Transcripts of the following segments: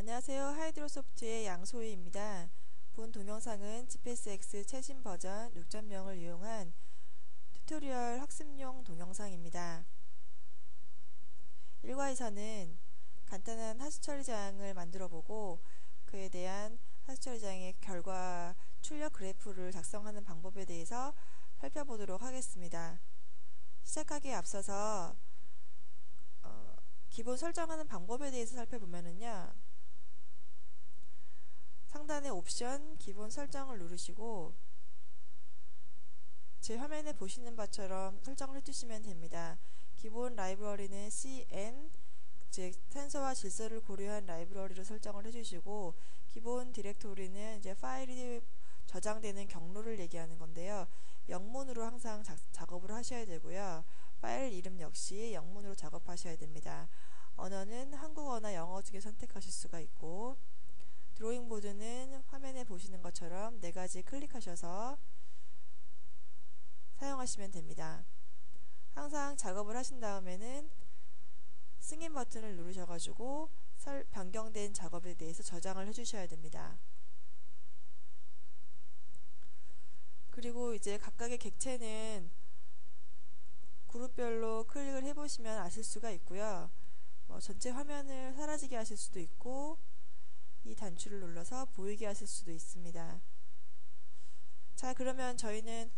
안녕하세요. 하이드로소프트의 양소희입니다. 본 동영상은 GPSX 최신 버전 6.0을 이용한 튜토리얼 학습용 동영상입니다. 1과에서는 간단한 하수 처리장을 만들어보고 그에 대한 하수 처리장의 결과 출력 그래프를 작성하는 방법에 대해서 살펴보도록 하겠습니다. 시작하기에 앞서서 기본 설정하는 방법에 대해서 살펴보면요. 상단의 옵션 기본 설정을 누르시고 제 화면에 보시는 바처럼 설정을 해주시면 됩니다. 기본 라이브러리는 CN, 즉 센서와 질서를 고려한 라이브러리로 설정을 해주시고, 기본 디렉토리는 이제 파일이 저장되는 경로를 얘기하는 건데요. 영문으로 항상 작업을 하셔야 되고요. 파일 이름 역시 영문으로 작업하셔야 됩니다. 언어는 한국어나 영어 중에 선택하실 수가 있고, 드로잉 보드는 화면에 보시는 것처럼 4가지 클릭하셔서 사용하시면 됩니다. 항상 작업을 하신 다음에는 승인 버튼을 누르셔가지고 변경된 작업에 대해서 저장을 해주셔야 됩니다. 그리고 이제 각각의 객체는 그룹별로 클릭을 해보시면 아실 수가 있고요. 전체 화면을 사라지게 하실 수도 있고, 이 단추를 눌러서 보이게 하실 수도 있습니다. 자, 그러면 저희는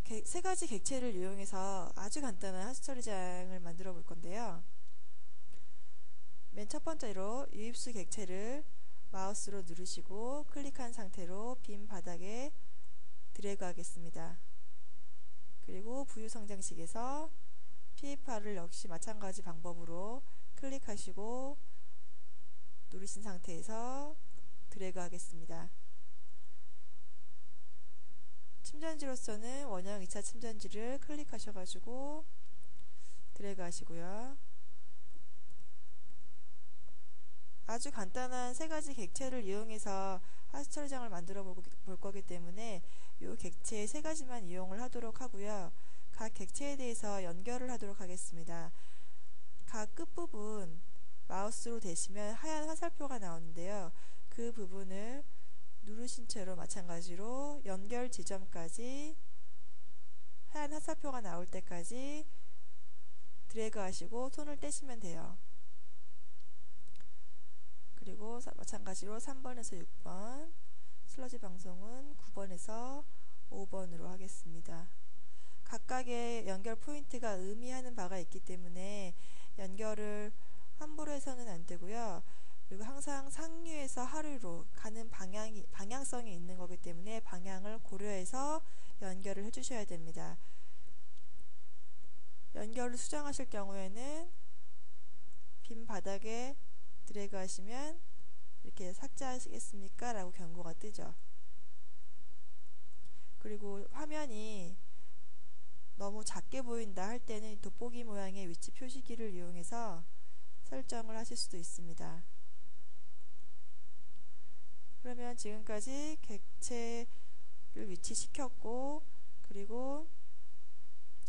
3가지 객체를 이용해서 아주 간단한 하수 처리장을 만들어 볼 건데요. 맨 첫 번째로 유입수 객체를 마우스로 누르시고 클릭한 상태로 빈 바닥에 드래그 하겠습니다. 그리고 부유 성장식에서 PFR을 역시 마찬가지 방법으로 클릭하시고 누르신 상태에서 드래그 하겠습니다. 침전지로서는 원형 2차 침전지를 클릭하셔가지고 드래그 하시고요. 아주 간단한 3가지 객체를 이용해서 하수 처리장을 만들어 볼 거기 때문에 이 객체 3가지만 이용을 하도록 하고요. 각 객체에 대해서 연결을 하도록 하겠습니다. 각 끝부분 마우스로 대시면 하얀 화살표가 나오는데요. 그 부분을 누르신 채로 마찬가지로 연결 지점까지 하얀 화살표가 나올 때까지 드래그 하시고 손을 떼시면 돼요. 그리고 마찬가지로 3번에서 6번, 슬러지 방송은 9번에서 5번으로 하겠습니다. 각각의 연결 포인트가 의미하는 바가 있기 때문에 연결을 함부로 해서는 안 되고요. 그리고 항상 상류에서 하류로 가는 방향성이 있는 거기 때문에 방향을 고려해서 연결을 해주셔야 됩니다. 연결을 수정하실 경우에는 빈 바닥에 드래그 하시면 이렇게 삭제하시겠습니까? 라고 경고가 뜨죠. 그리고 화면이 너무 작게 보인다 할 때는 돋보기 모양의 위치 표시기를 이용해서 설정을 하실 수도 있습니다. 그러면 지금까지 객체를 위치시켰고, 그리고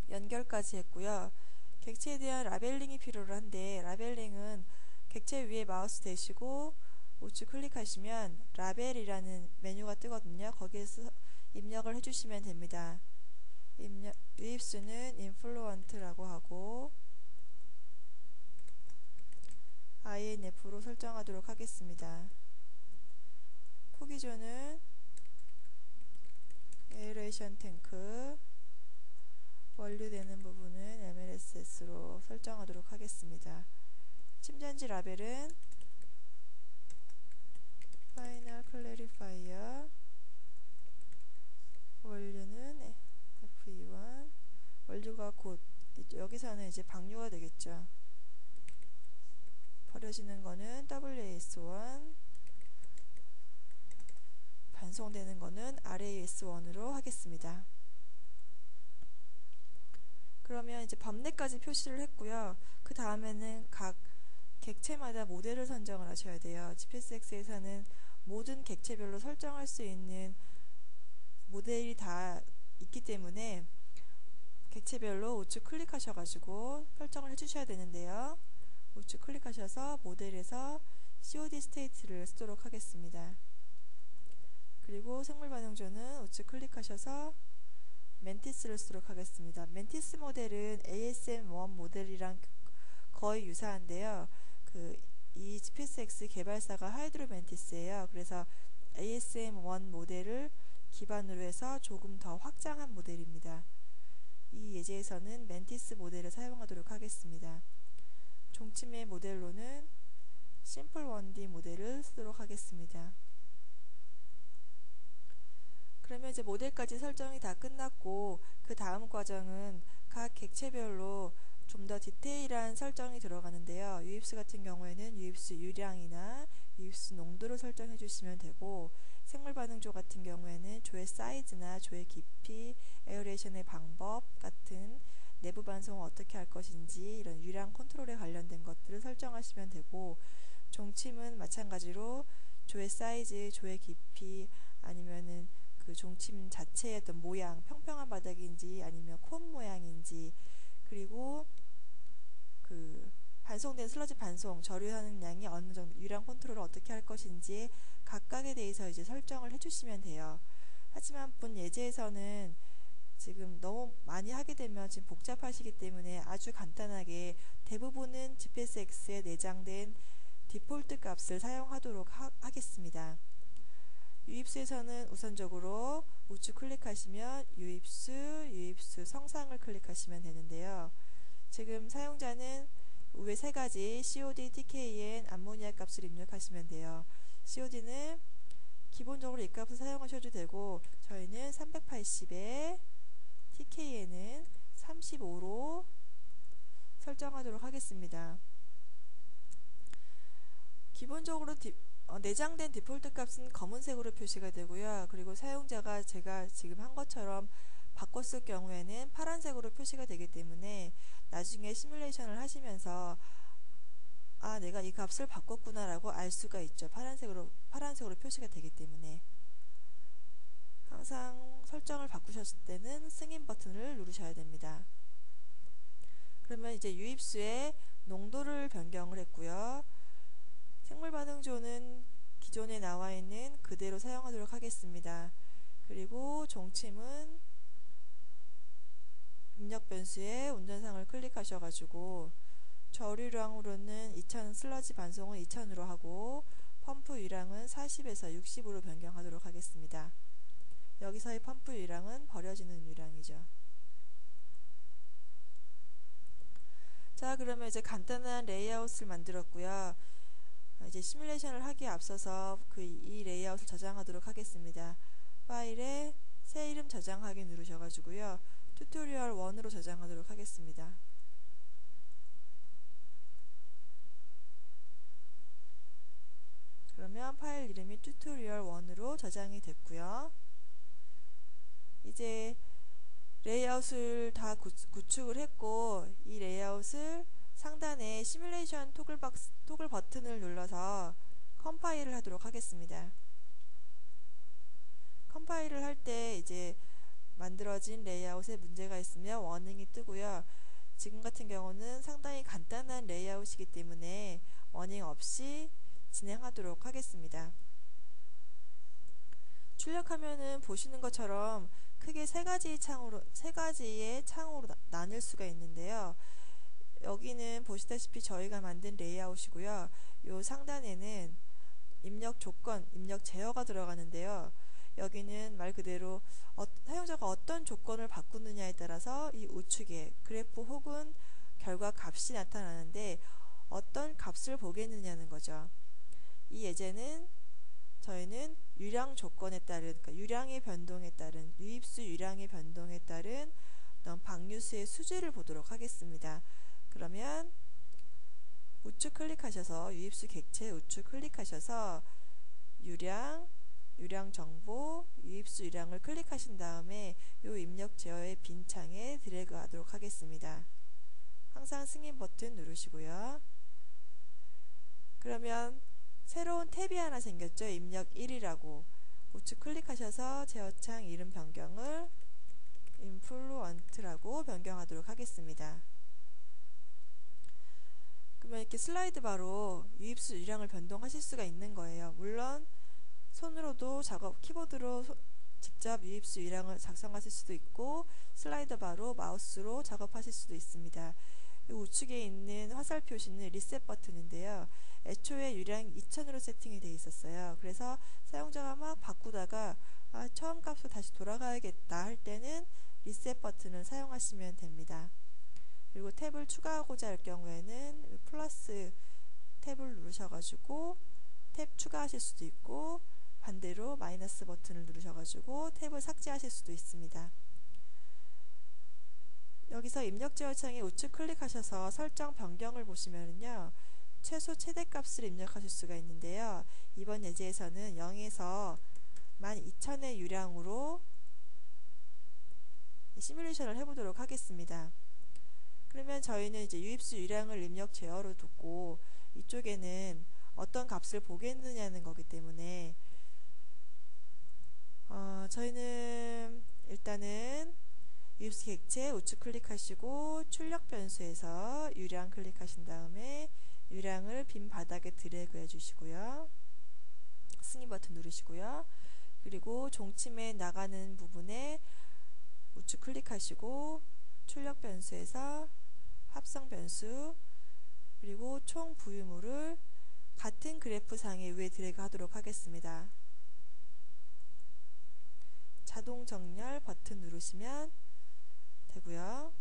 연결까지 했고요. 객체에 대한 라벨링이 필요로 한데, 라벨링은 객체 위에 마우스 대시고 우측 클릭하시면 라벨이라는 메뉴가 뜨거든요. 거기에서 입력을 해주시면 됩니다. 유입수는 influent라고 하고 INF로 설정하도록 하겠습니다. 포기존은 에어레이션 탱크, 원료되는 부분은 MLSS로 설정하도록 하겠습니다. 침전지 라벨은 Final Clarifier, 원료는 FE1, 원료가 곧 여기서는 이제 방류가 되겠죠. 버려지는 거는 WAS1, 반송되는 거는 RAS1으로 하겠습니다. 그러면 이제 범례까지 표시를 했고요. 그 다음에는 각 객체마다 모델을 선정을 하셔야 돼요. GPSX에서는 모든 객체별로 설정할 수 있는 모델이 다 있기 때문에 객체별로 우측 클릭하셔가지고 설정을 해주셔야 되는데요. 우측 클릭하셔서 모델에서 COD 스테이트를 쓰도록 하겠습니다. 그리고 생물반응조는 우측 클릭하셔서 멘티스를 쓰도록 하겠습니다. 멘티스 모델은 ASM1 모델이랑 거의 유사한데요. 이 GPSX 개발사가 하이드로 멘티스예요. 그래서 ASM1 모델을 기반으로 해서 조금 더 확장한 모델입니다. 이 예제에서는 멘티스 모델을 사용하도록 하겠습니다. 종침의 모델로는 심플 1D 모델을 쓰도록 하겠습니다. 그러면 이제 모델까지 설정이 다 끝났고, 그 다음 과정은 각 객체별로 좀 더 디테일한 설정이 들어가는데요. 유입수 같은 경우에는 유입수 유량이나 유입수 농도를 설정해 주시면 되고, 생물반응조 같은 경우에는 조의 사이즈나 조의 깊이, 에어레이션의 방법 같은 내부 반송을 어떻게 할 것인지 이런 유량 컨트롤에 관련된 것들을 설정하시면 되고, 종침은 마찬가지로 조의 사이즈, 조의 깊이, 아니면은 그 종침 자체의 어떤 모양, 평평한 바닥인지 아니면 콘 모양인지, 그리고 그 반송된 슬러지 반송, 저류하는 양이 어느 정도, 유량 컨트롤을 어떻게 할 것인지 각각에 대해서 이제 설정을 해주시면 돼요. 하지만 본 예제에서는 지금 너무 많이 하게 되면 지금 복잡하시기 때문에 아주 간단하게 대부분은 GPSX에 내장된 디폴트 값을 사용하도록 하겠습니다. 유입수에서는 우선적으로 우측 클릭하시면 유입수 성상을 클릭하시면 되는데요. 지금 사용자는 위에 세 가지 COD, TKN, 암모니아 값을 입력하시면 돼요. COD는 기본적으로 이 값을 사용하셔도 되고, 저희는 380에 TKN은 35로 설정하도록 하겠습니다. 기본적으로 내장된 디폴트 값은 검은색으로 표시가 되고요. 그리고 사용자가 제가 지금 한 것처럼 바꿨을 경우에는 파란색으로 표시가 되기 때문에 나중에 시뮬레이션을 하시면서 내가 이 값을 바꿨구나 라고 알 수가 있죠. 파란색으로 표시가 되기 때문에. 항상 설정을 바꾸셨을 때는 승인 버튼을 누르셔야 됩니다. 그러면 이제 유입수의 농도를 변경을 했고요. 생물반응조는 기존에 나와 있는 그대로 사용하도록 하겠습니다. 그리고 종침은 입력 변수에 운전상을 클릭하셔가지고 저류량으로는 2000, 슬러지 반송은 2000으로 하고 펌프 유량은 40에서 60으로 변경하도록 하겠습니다. 여기서의 펌프 유량은 버려지는 유량이죠. 자, 그러면 이제 간단한 레이아웃을 만들었고요. 이제 시뮬레이션을 하기에 앞서서 이 레이아웃을 저장하도록 하겠습니다. 파일에 새 이름 저장하기 누르셔가지고요. 튜토리얼 1으로 저장하도록 하겠습니다. 그러면 파일 이름이 튜토리얼 1으로 저장이 됐고요. 이제 레이아웃을 다 구축을 했고, 이 레이아웃을 상단에 시뮬레이션 토글 버튼을 눌러서 컴파일을 하도록 하겠습니다. 컴파일을 할 때 이제 만들어진 레이아웃에 문제가 있으면 워닝이 뜨고요. 지금 같은 경우는 상당히 간단한 레이아웃이기 때문에 워닝 없이 진행하도록 하겠습니다. 출력하면은 보시는 것처럼 크게 세 가지의 창으로 나눌 수가 있는데요. 여기는 보시다시피 저희가 만든 레이아웃이고요. 요 상단에는 입력 조건, 입력 제어가 들어가는데요. 여기는 말 그대로 사용자가 어떤 조건을 바꾸느냐에 따라서 이 우측에 그래프 혹은 결과 값이 나타나는데 어떤 값을 보겠느냐는 거죠. 이 예제는 저희는 유량 조건에 따른, 그러니까 유량의 변동에 따른, 유입수 유량의 변동에 따른 어떤 방류수의 수질을 보도록 하겠습니다. 그러면 우측 클릭하셔서 유입수 객체 우측 클릭하셔서 유량 정보, 유입수 유량을 클릭하신 다음에 이 입력 제어의 빈 창에 드래그 하도록 하겠습니다. 항상 승인 버튼 누르시고요. 그러면 새로운 탭이 하나 생겼죠. 입력 1이라고. 우측 클릭하셔서 제어창 이름 변경을 influent라고 변경하도록 하겠습니다. 그러면 이렇게 슬라이드 바로 유입수 유량을 변동하실 수가 있는 거예요. 물론 손으로도 키보드로 직접 유입수 유량을 작성하실 수도 있고 슬라이더 바로 마우스로 작업하실 수도 있습니다. 우측에 있는 화살 표시는 리셋 버튼인데요. 애초에 유량이 2000으로 세팅이 되어 있었어요. 그래서 사용자가 막 바꾸다가 처음 값으로 다시 돌아가야겠다 할 때는 리셋 버튼을 사용하시면 됩니다. 그리고 탭을 추가하고자 할 경우에는 플러스 탭을 누르셔가지고 탭 추가하실 수도 있고 반대로 마이너스 버튼을 누르셔가지고 탭을 삭제하실 수도 있습니다. 여기서 입력 제어창에 우측 클릭하셔서 설정 변경을 보시면요. 최소 최대 값을 입력하실 수가 있는데요. 이번 예제에서는 0에서 12000의 유량으로 시뮬레이션을 해보도록 하겠습니다. 그러면 저희는 이제 유입수 유량을 입력 제어로 두고 이쪽에는 어떤 값을 보겠느냐는 거기 때문에 저희는 일단은 유입수 객체 우측 클릭하시고 출력 변수에서 유량 클릭하신 다음에 유량을 빈 바닥에 드래그 해주시고요. 승인 버튼 누르시고요. 그리고 종침에 나가는 부분에 우측 클릭하시고 출력 변수에서 합성 변수 그리고 총 부유물을 같은 그래프 상에 위에 드래그 하도록 하겠습니다. 자동 정렬 버튼 누르시면 되고요.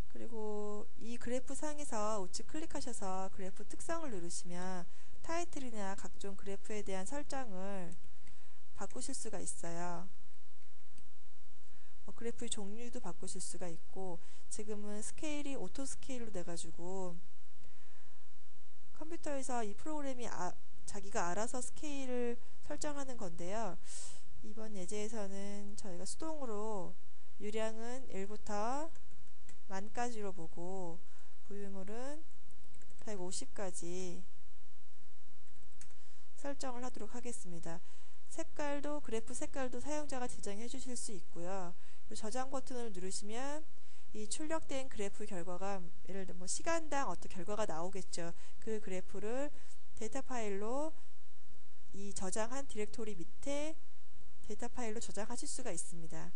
그리고 이 그래프 상에서 우측 클릭하셔서 그래프 특성을 누르시면 타이틀이나 각종 그래프에 대한 설정을 바꾸실 수가 있어요. 그래프의 종류도 바꾸실 수가 있고 지금은 스케일이 오토 스케일로 돼가지고 컴퓨터에서 이 프로그램이 자기가 알아서 스케일을 설정하는 건데요. 이번 예제에서는 저희가 수동으로 유량은 1부터 10,000까지로 보고 부유물은 150까지 설정을 하도록 하겠습니다. 색깔도 그래프 색깔도 사용자가 지정해 주실 수 있고요. 저장 버튼을 누르시면 이 출력된 그래프 결과가 예를 들면 시간당 어떤 결과가 나오겠죠. 그 그래프를 데이터 파일로 이 저장한 디렉토리 밑에 데이터 파일로 저장하실 수가 있습니다.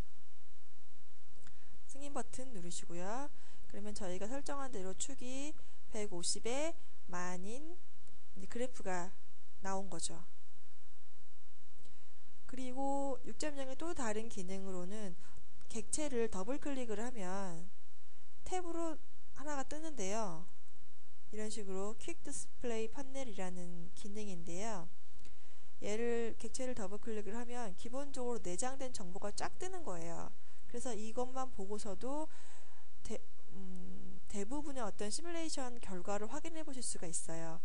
승인 버튼 누르시고요. 그러면 저희가 설정한 대로 축이 150에 만인 그래프가 나온 거죠. 그리고 6.0의 또 다른 기능으로는 객체를 더블 클릭을 하면 탭으로 하나가 뜨는데요. 이런 식으로 퀵 디스플레이 판넬이라는 기능인데요. 얘를 객체를 더블 클릭을 하면 기본적으로 내장된 정보가 쫙 뜨는 거예요. 그래서 이것만 보고서도 대부분의 어떤 시뮬레이션 결과를 확인해 보실 수가 있어요.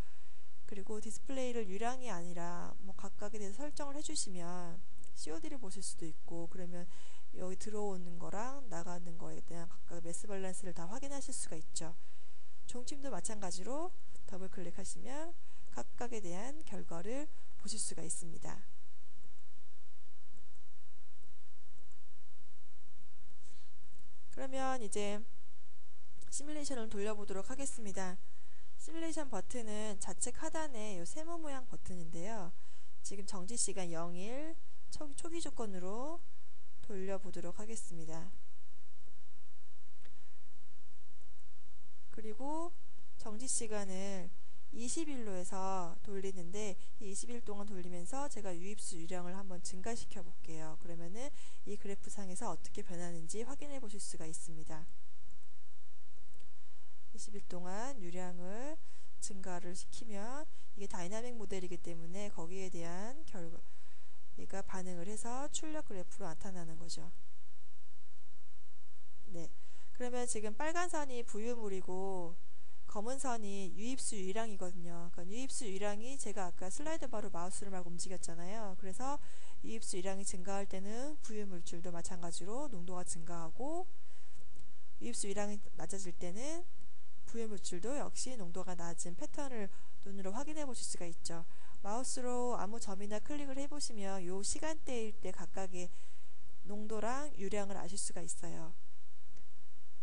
그리고 디스플레이를 유량이 아니라 각각에 대해서 설정을 해주시면 COD를 보실 수도 있고 그러면 여기 들어오는 거랑 나가는 거에 대한 각각 매스 밸런스를 다 확인하실 수가 있죠. 종침도 마찬가지로 더블 클릭하시면 각각에 대한 결과를 보실 수가 있습니다. 그러면 이제 시뮬레이션을 돌려보도록 하겠습니다. 시뮬레이션 버튼은 좌측 하단에 이 세모 모양 버튼인데요. 지금 정지시간 0일 초기 조건으로 돌려보도록 하겠습니다. 그리고 정지시간을 20일로 해서 돌리는데 이 20일 동안 돌리면서 제가 유입수 유량을 한번 증가시켜 볼게요. 그러면은 이 그래프 상에서 어떻게 변하는지 확인해 보실 수가 있습니다. 20일 동안 유량을 증가를 시키면 이게 다이나믹 모델이기 때문에 거기에 대한 얘가 반응을 해서 출력 그래프로 나타나는 거죠. 네. 그러면 지금 빨간 선이 부유물이고 검은 선이 유입수 유량이거든요. 그러니까 유입수 유량이 제가 아까 슬라이드 바로 마우스를 막 움직였잖아요. 그래서 유입수 유량이 증가할 때는 부유물질도 마찬가지로 농도가 증가하고 유입수 유량이 낮아질 때는 부유물질도 역시 농도가 낮은 패턴을 눈으로 확인해 보실 수가 있죠. 마우스로 아무 점이나 클릭을 해보시면 이 시간대일 때 각각의 농도랑 유량을 아실 수가 있어요.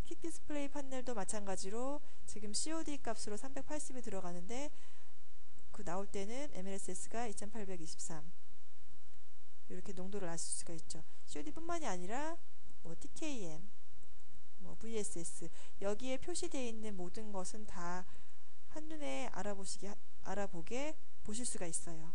퀵 디스플레이 판넬도 마찬가지로 지금 COD 값으로 380이 들어가는데 그 나올 때는 MLSS가 2823 이렇게 농도를 아실 수가 있죠. COD 뿐만이 아니라 뭐 TKM, 뭐 VSS 여기에 표시되어 있는 모든 것은 다 한눈에 알아보게 보실 수가 있어요.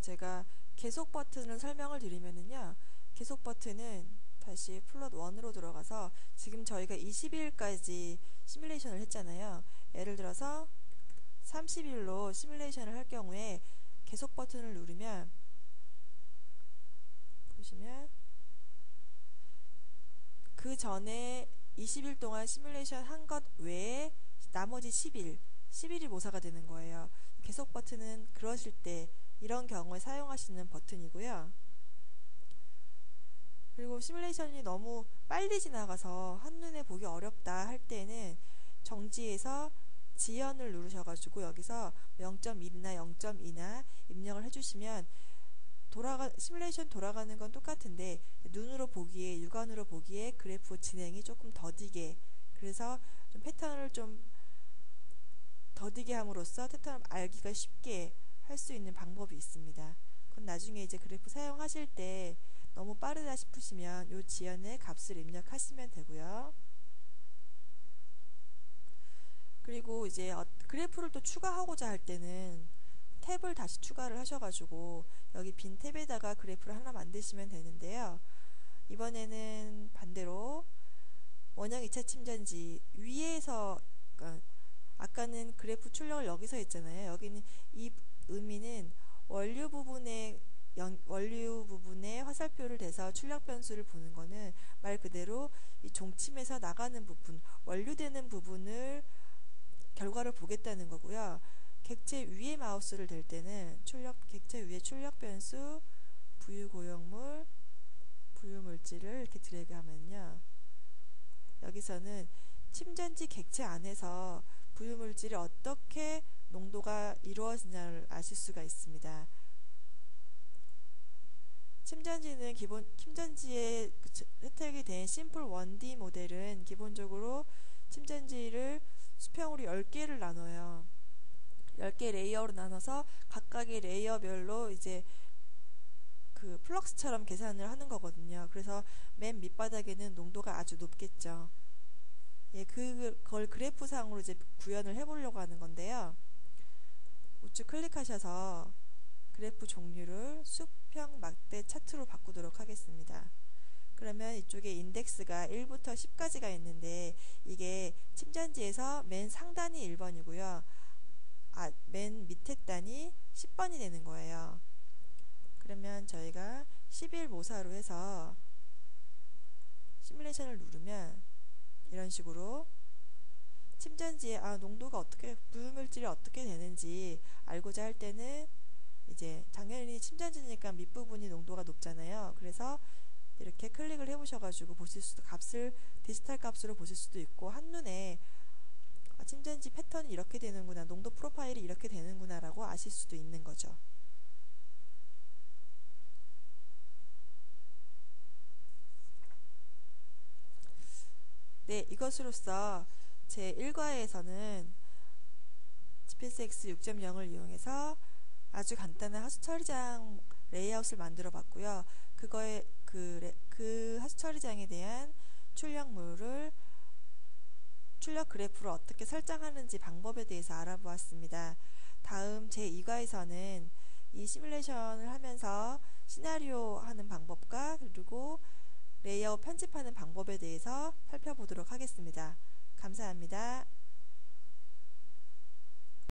제가 계속 버튼을 설명을 드리면은요. 계속 버튼은 다시 플롯 1으로 들어가서 지금 저희가 22일까지 시뮬레이션을 했잖아요. 예를 들어서 30일로 시뮬레이션을 할 경우에 계속 버튼을 누르면 보시면 그 전에 20일 동안 시뮬레이션 한 것 외에 나머지 10일이 모사가 되는 거예요. 계속 버튼은 그러실 때 이런 경우에 사용하시는 버튼이고요. 그리고 시뮬레이션이 너무 빨리 지나가서 한눈에 보기 어렵다 할 때는 정지해서 지연을 누르셔가지고 여기서 0.1이나 0.2나 입력을 해주시면 시뮬레이션 돌아가는 건 똑같은데 눈으로 보기에 육안으로 보기에 그래프 진행이 조금 더디게 그래서 좀 패턴을 좀 더디게 함으로써 패턴을 알기가 쉽게 할 수 있는 방법이 있습니다. 그건 나중에 이제 그래프 사용하실 때 너무 빠르다 싶으시면 이 지연의 값을 입력하시면 되고요. 그리고 이제 그래프를 또 추가하고자 할 때는 탭을 다시 추가를 하셔가지고 여기 빈 탭에다가 그래프를 하나 만드시면 되는데요. 이번에는 반대로 원형 2차 침전지 위에서 아까는 그래프 출력을 여기서 했잖아요. 여기는 이 의미는 원류 부분에 화살표를 대서 출력 변수를 보는 거는 말 그대로 이 종침에서 나가는 부분, 원류되는 부분을 결과를 보겠다는 거고요. 객체 위에 마우스를 댈 때는 객체 위에 출력 변수, 부유 고용물, 부유 물질을 이렇게 드래그 하면요. 여기서는 침전지 객체 안에서 부유 물질이 어떻게 농도가 이루어지냐를 아실 수가 있습니다. 침전지에 혜택이 된 심플 1D 모델은 기본적으로 침전지를 수평으로 10개를 나눠요. 10개 레이어로 나눠서 각각의 레이어별로 이제 그 플럭스처럼 계산을 하는 거거든요. 그래서 맨 밑바닥에는 농도가 아주 높겠죠. 예, 그걸 그래프상으로 이제 구현을 해보려고 하는 건데요. 우측 클릭하셔서 그래프 종류를 수평 막대 차트로 바꾸도록 하겠습니다. 그러면 이쪽에 인덱스가 1부터 10까지가 있는데 이게 침전지에서 맨 상단이 1번이고요. 맨 밑에 단이 10번이 되는 거예요. 그러면 저희가 11 모사로 해서 시뮬레이션을 누르면 이런 식으로 침전지의 농도가 부유물질이 어떻게 되는지 알고자 할 때는 이제 당연히 침전지니까 밑부분이 농도가 높잖아요. 그래서 이렇게 클릭을 해보셔가지고 디지털 값으로 보실 수도 있고 한눈에 침전지 패턴이 이렇게 되는구나, 농도 프로파일이 이렇게 되는구나 라고 아실 수도 있는 거죠. 네, 이것으로써 제 1과에서는 GPSX 6.0을 이용해서 아주 간단한 하수 처리장 레이아웃을 만들어 봤고요. 그 하수 처리장에 대한 출력 그래프를 어떻게 설정하는지 방법에 대해서 알아보았습니다. 다음 제2과에서는 이 시뮬레이션을 하면서 시나리오 하는 방법과 그리고 레이아웃 편집하는 방법에 대해서 살펴보도록 하겠습니다. 감사합니다.